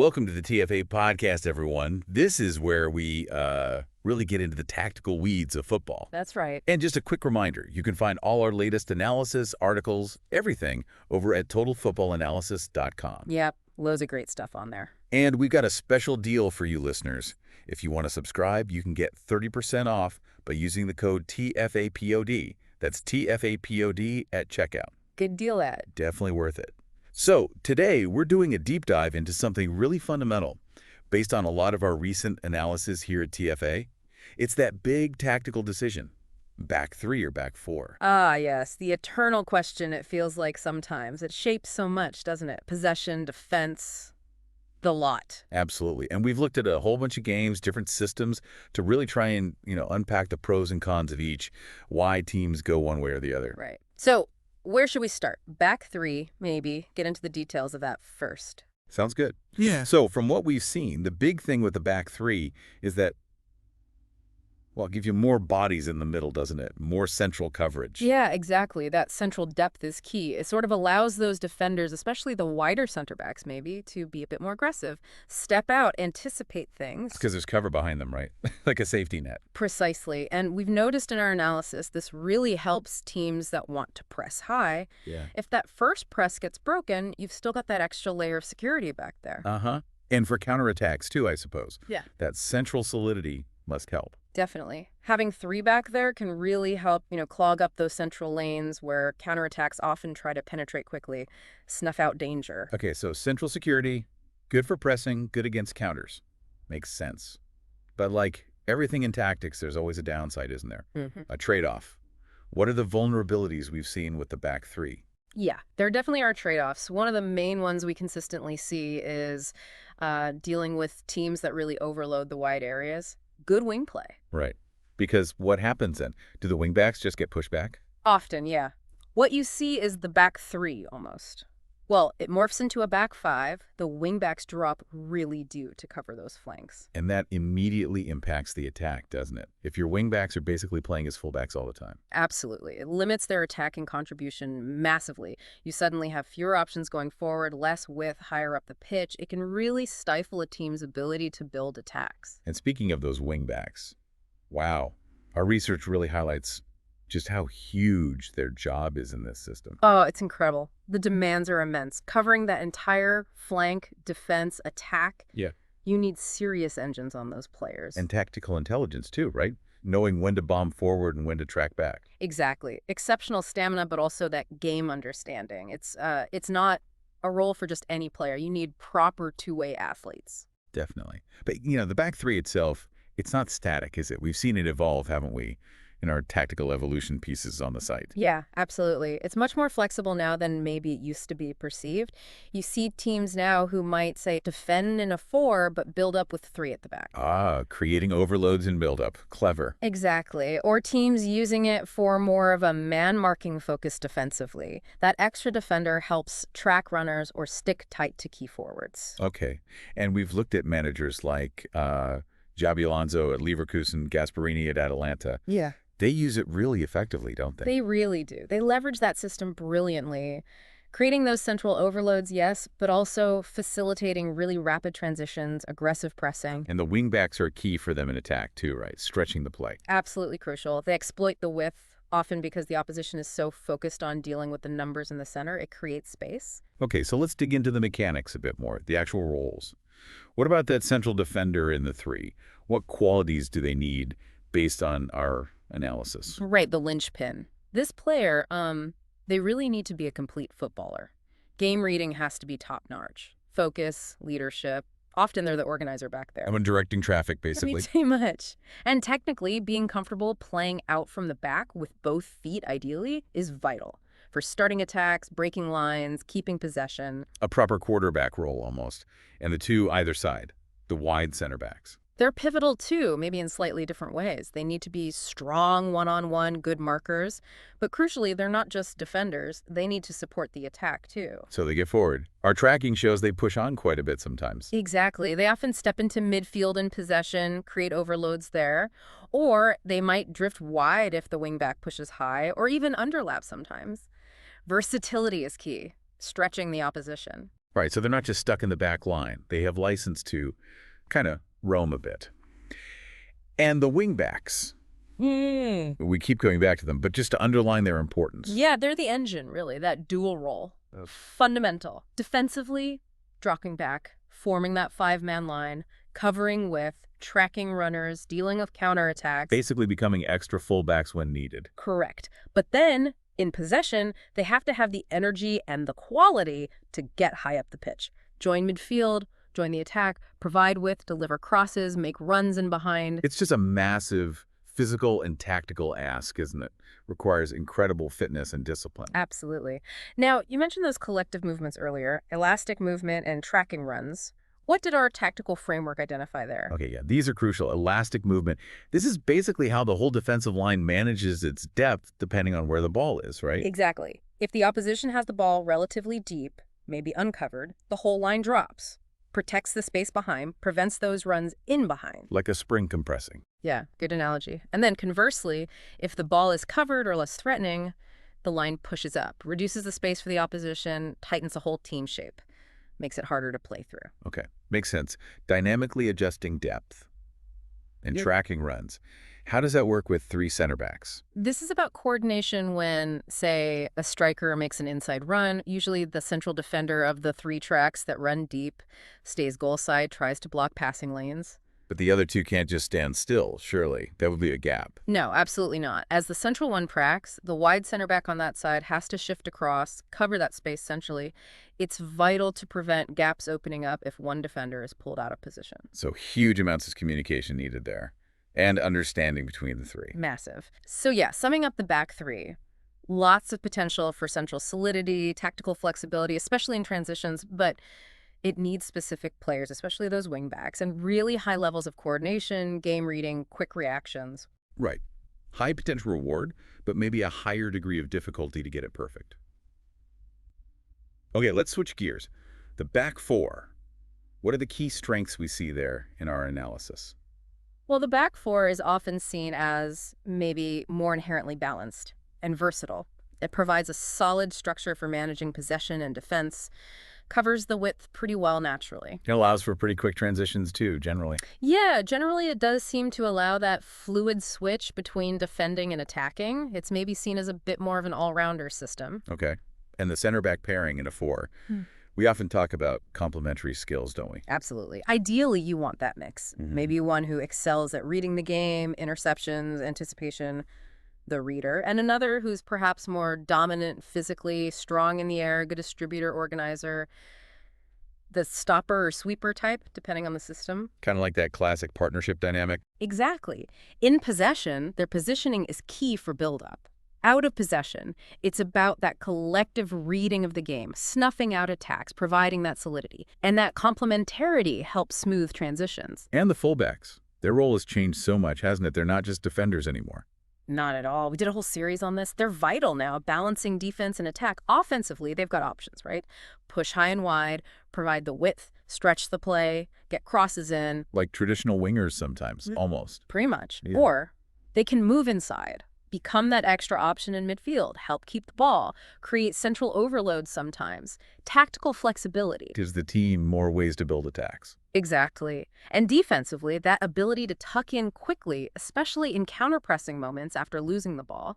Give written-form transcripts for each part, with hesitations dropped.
Welcome to the TFA podcast, everyone. This is where we really get into the tactical weeds of football. That's right. And just a quick reminder, you can find all our latest analysis, articles, everything over at totalfootballanalysis.com. Yep, loads of great stuff on there. And we've got a special deal for you listeners. If you want to subscribe, you can get 30% off by using the code TFAPOD. That's TFAPOD at checkout. Good deal, Ed. Definitely worth it. So today we're doing a deep dive into something really fundamental based on a lot of our recent analysis here at TFA. It's that big tactical decision, back three or back four. Ah, yes, the eternal question it feels like sometimes. It shapes so much, doesn't it? Possession, defense, the lot. Absolutely. And we've looked at a whole bunch of games, different systems to really try and, unpack the pros and cons of each, why teams go one way or the other. Right. So where should we start? Back three, maybe. Get into the details of that first. Sounds good. Yeah. So from what we've seen, the big thing with the back three is that, well, it gives you more bodies in the middle, doesn't it? More central coverage. Yeah, exactly. That central depth is key. It sort of allows those defenders, especially the wider center backs maybe, to be a bit more aggressive, step out, anticipate things. Because there's cover behind them, right? Like a safety net. Precisely. And we've noticed in our analysis, this really helps teams that want to press high. Yeah. If that first press gets broken, you've still got that extra layer of security back there. Uh-huh. And for counterattacks too, I suppose. Yeah. That central solidity must help. Definitely. Having three back there can really help, clog up those central lanes where counterattacks often try to penetrate quickly, snuff out danger. Okay, so central security, good for pressing, good against counters. Makes sense. But like everything in tactics, there's always a downside, isn't there? A trade-off. What are the vulnerabilities we've seen with the back three? Yeah, there definitely are trade-offs. One of the main ones we consistently see is dealing with teams that really overload the wide areas. Good wing play. Right. Because what happens then? Do the wingbacks just get pushed back? Often, yeah. What you see is the back three, almost. Well, it morphs into a back five. The wingbacks drop really deep to cover those flanks. And that immediately impacts the attack, doesn't it? If your wingbacks are basically playing as fullbacks all the time. Absolutely. It limits their attacking contribution massively. You suddenly have fewer options going forward, less width higher up the pitch. It can really stifle a team's ability to build attacks. And speaking of those wingbacks, wow, our research really highlights just how huge their job is in this system. Oh, it's incredible. The demands are immense. Covering that entire flank, defense, attack. Yeah. You need serious engines on those players. And tactical intelligence too, right? Knowing when to bomb forward and when to track back. Exactly. Exceptional stamina, but also that game understanding. It's not a role for just any player. You need proper two-way athletes. Definitely. But, the back three itself, it's not static, is it? We've seen it evolve, haven't we, in our tactical evolution pieces on the site. Yeah, absolutely. It's much more flexible now than maybe it used to be perceived. You see teams now who might, say, defend in a four, but build up with three at the back. Ah, creating overloads in buildup. Clever. Exactly. Or teams using it for more of a man-marking focus defensively. That extra defender helps track runners or stick tight to key forwards. Okay. And we've looked at managers like Xabi Alonso at Leverkusen, Gasperini at Atalanta. Yeah. They use it really effectively, don't they? They really do. They leverage that system brilliantly, creating those central overloads, yes, but also facilitating really rapid transitions, aggressive pressing. And the wingbacks are key for them in attack too, right? Stretching the play. Absolutely crucial. They exploit the width, often because the opposition is so focused on dealing with the numbers in the center, it creates space. Okay, so let's dig into the mechanics a bit more, the actual roles. What about that central defender in the three? What qualities do they need based on our analysis? Right, the linchpin. This player, they really need to be a complete footballer. Game reading has to be top-notch. Focus, leadership. Often they're the organizer back there. I'm directing traffic, basically. Pretty much. And technically, being comfortable playing out from the back with both feet, ideally, is vital for starting attacks, breaking lines, keeping possession. A proper quarterback role, almost. And the two either side, the wide center backs. They're pivotal too, maybe in slightly different ways. They need to be strong one-on-one, good markers. But crucially, they're not just defenders. They need to support the attack too. So they get forward. Our tracking shows they push on quite a bit sometimes. Exactly. They often step into midfield in possession, create overloads there. Or they might drift wide if the wingback pushes high, or even underlap sometimes. Versatility is key, stretching the opposition. Right, so they're not just stuck in the back line. They have license to kind of roam a bit. And the wingbacks, we keep going back to them, but just to underline their importance. Yeah, they're the engine, really, that dual role. Fundamental. Defensively, dropping back, forming that five-man line, covering with, tracking runners, dealing with counterattacks. Basically becoming extra fullbacks when needed. Correct. But then, in possession, they have to have the energy and the quality to get high up the pitch. Join midfield, join the attack, provide with, deliver crosses, make runs in behind. It's just a massive physical and tactical ask, isn't it? Requires incredible fitness and discipline. Absolutely. Now, you mentioned those collective movements earlier, elastic movement and tracking runs. What did our tactical framework identify there? Okay, yeah, these are crucial. Elastic movement. This is basically how the whole defensive line manages its depth depending on where the ball is, right? Exactly. If the opposition has the ball relatively deep, maybe uncovered, the whole line drops, protects the space behind, prevents those runs in behind. Like a spring compressing. Yeah, good analogy. And then conversely, if the ball is covered or less threatening, the line pushes up, reduces the space for the opposition, tightens the whole team shape. Makes it harder to play through. Okay, makes sense. Dynamically adjusting depth and tracking runs. How does that work with three center backs? This is about coordination when, say, a striker makes an inside run. Usually the central defender of the three tracks that run deep stays goal side, tries to block passing lanes. But the other two can't just stand still, surely. That would be a gap. No, absolutely not. As the central one tracks, the wide center back on that side has to shift across, cover that space centrally. It's vital to prevent gaps opening up if one defender is pulled out of position. So huge amounts of communication needed there. And understanding between the three. Massive. So yeah, summing up the back three, lots of potential for central solidity, tactical flexibility, especially in transitions, but it needs specific players, especially those wing backs, and really high levels of coordination, game reading, quick reactions. Right. High potential reward, but maybe a higher degree of difficulty to get it perfect. Okay, let's switch gears. The back four. What are the key strengths we see there in our analysis? Well, the back four is often seen as maybe more inherently balanced and versatile. It provides a solid structure for managing possession and defense, covers the width pretty well naturally. It allows for pretty quick transitions too, generally. Yeah, generally it does seem to allow that fluid switch between defending and attacking. It's maybe seen as a bit more of an all-rounder system. Okay. And the center back pairing in a four. We often talk about complementary skills, don't we? Absolutely. Ideally, you want that mix. Maybe one who excels at reading the game, interceptions, anticipation, the reader, and another who's perhaps more dominant physically, strong in the air, good distributor, organizer, the stopper or sweeper type, depending on the system. Kind of like that classic partnership dynamic. Exactly. In possession, their positioning is key for build-up. Out of possession, it's about that collective reading of the game, snuffing out attacks, providing that solidity. And that complementarity helps smooth transitions. And the fullbacks. Their role has changed so much, hasn't it? They're not just defenders anymore. Not at all. We did a whole series on this. They're vital now, balancing defense and attack. Offensively, they've got options, right? Push high and wide, provide the width, stretch the play, get crosses in. Like traditional wingers sometimes, almost. Pretty much. Yeah. Or they can move inside, become that extra option in midfield, help keep the ball, create central overload sometimes, tactical flexibility. Gives the team more ways to build attacks. Exactly. And defensively, that ability to tuck in quickly, especially in counter-pressing moments after losing the ball,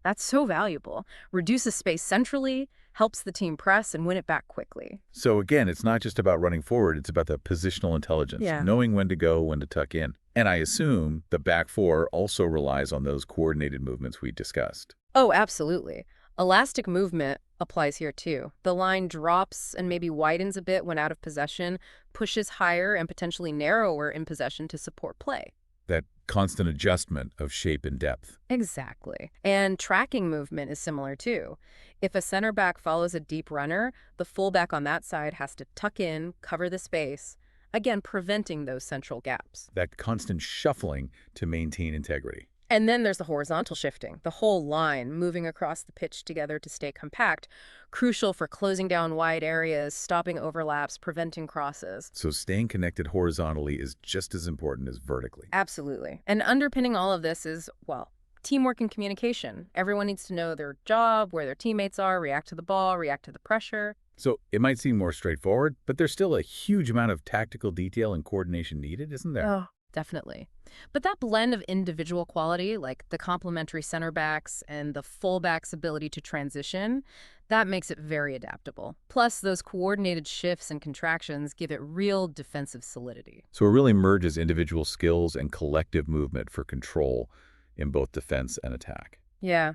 that's so valuable. Reduces space centrally, helps the team press and win it back quickly. So again, it's not just about running forward, it's about the positional intelligence, knowing when to go, when to tuck in. And I assume the back four also relies on those coordinated movements we discussed. Oh, absolutely. Elastic movement applies here too. The line drops and maybe widens a bit when out of possession, pushes higher and potentially narrower in possession to support play. That constant adjustment of shape and depth. Exactly. And tracking movement is similar too. If a center back follows a deep runner, the fullback on that side has to tuck in, cover the space, again, preventing those central gaps. That constant shuffling to maintain integrity. And then there's the horizontal shifting, the whole line moving across the pitch together to stay compact, crucial for closing down wide areas, stopping overlaps, preventing crosses. So staying connected horizontally is just as important as vertically. Absolutely. And underpinning all of this is, well, teamwork and communication. Everyone needs to know their job, where their teammates are, react to the ball, react to the pressure. So it might seem more straightforward, but there's still a huge amount of tactical detail and coordination needed, isn't there? Oh, definitely. But that blend of individual quality, like the complementary center backs and the fullback's ability to transition, that makes it very adaptable. Plus, those coordinated shifts and contractions give it real defensive solidity. So it really merges individual skills and collective movement for control in both defense and attack. Yeah.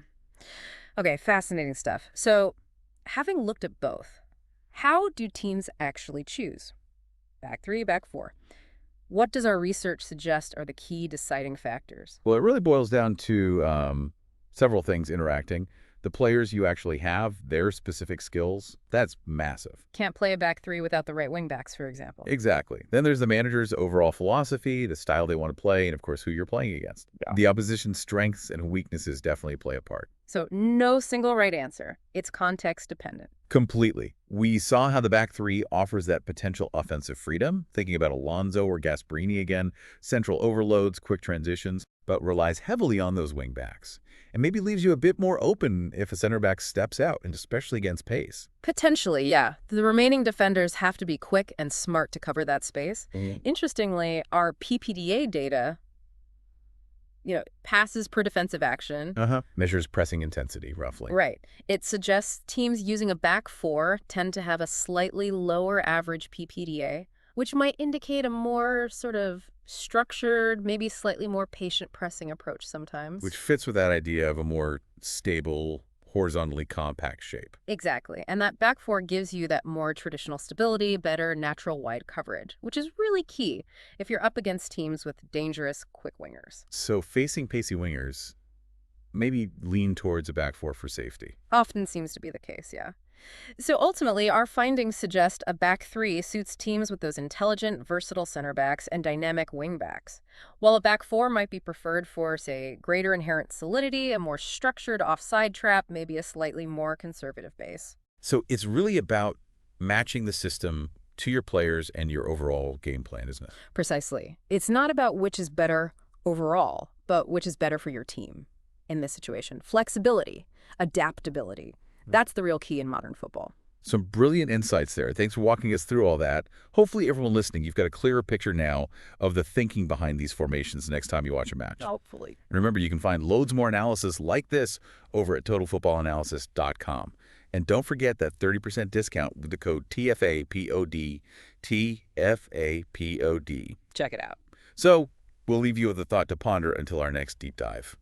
Okay, fascinating stuff. So, having looked at both, how do teams actually choose? Back three, back four. What does our research suggest are the key deciding factors? Well, it really boils down to several things interacting. The players you actually have, their specific skills, that's massive. Can't play a back three without the right wing backs, for example. Exactly. Then there's the manager's overall philosophy, the style they want to play, and of course, who you're playing against. Yeah. The opposition's strengths and weaknesses definitely play a part. So no single right answer. It's context dependent. Completely. We saw how the back three offers that potential offensive freedom, thinking about Alonso or Gasperini again, central overloads, quick transitions, but relies heavily on those wing backs, and maybe leaves you a bit more open if a center back steps out, and especially against pace. Potentially, yeah. The remaining defenders have to be quick and smart to cover that space. Interestingly, our PPDA data, passes per defensive action. Measures pressing intensity, roughly. Right. It suggests teams using a back four tend to have a slightly lower average PPDA, which might indicate a more sort of structured, maybe slightly more patient pressing approach sometimes. Which fits with that idea of a more stable, horizontally compact shape. Exactly. And that back four gives you that more traditional stability, better natural wide coverage, which is really key if you're up against teams with dangerous quick wingers. So facing pacey wingers, maybe lean towards a back four for safety. Often seems to be the case, yeah. So ultimately, our findings suggest a back three suits teams with those intelligent, versatile center backs and dynamic wing backs, while a back four might be preferred for, say, greater inherent solidity, a more structured offside trap, maybe a slightly more conservative base. So it's really about matching the system to your players and your overall game plan, isn't it? Precisely. It's not about which is better overall, but which is better for your team in this situation. Flexibility, adaptability. That's the real key in modern football. Some brilliant insights there. Thanks for walking us through all that. Hopefully, everyone listening, you've got a clearer picture now of the thinking behind these formations next time you watch a match. Hopefully. And remember, you can find loads more analysis like this over at totalfootballanalysis.com. And don't forget that 30% discount with the code TFAPOD, TFAPOD. Check it out. So we'll leave you with a thought to ponder until our next deep dive.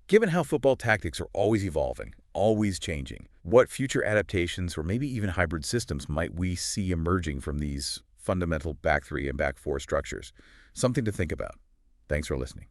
Given how football tactics are always evolving, always changing, what future adaptations or maybe even hybrid systems might we see emerging from these fundamental back three and back four structures? Something to think about. Thanks for listening.